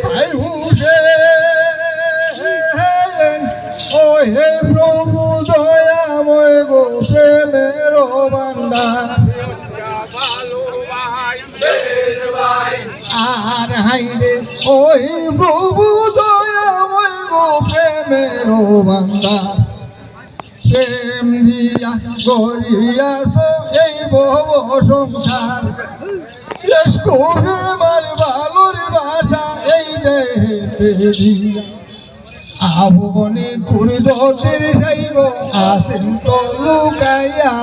তাই হুসেন ও হে প্রভু দয়াময় গো প্রেমের ভান্ডার আর হাইরে ওই প্রভু দয়াময় গো প্রেমের ভান্ডার প্রেম দিয়া গড়িয়াছ এই ভব সংসার প্রেমার ভালোর বাসা এই দেহে দিয়া আবনে কুরদতের সাইব আসেন তো লুকাইয়া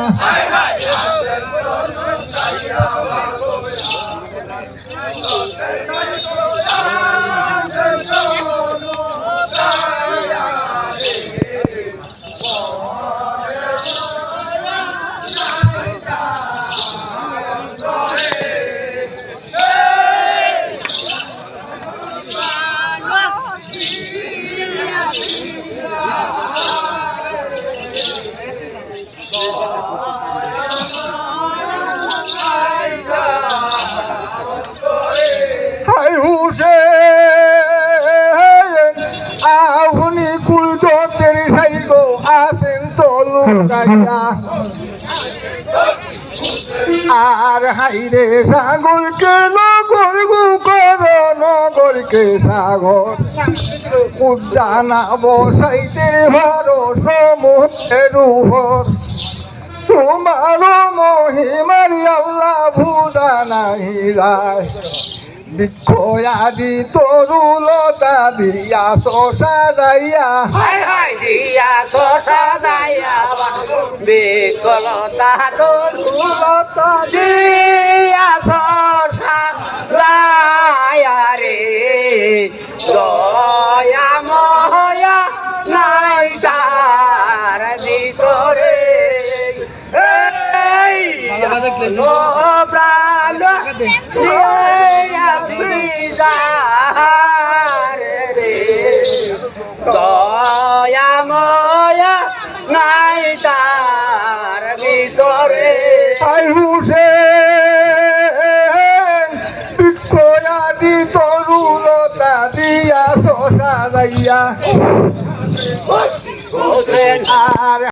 আহুনি কুলদতের সাইব আসেন তো লুকাইয়া আর হাইরে সাগরকে নগর গু কর নগরকে সাগর উদ্যানা বসাইতে ভারো সমুদ্রের উপর তোমার মহিমারি আল্লাহ ভুদা নাহিলায় বৃক্ষয়াদি তরুলতা দিয়া সাজাইয়া দিয়া সাজাইয়া বিকলতা তরুলতা দিয়া সাজাইয়া রে দয়া ময়া নাই তার ভিতরে দয়া ময়া নাই তার ভিতরে আই হুসেন বৃক্ষয়াদি তরুলতা দিয়া সাজাইয়া আর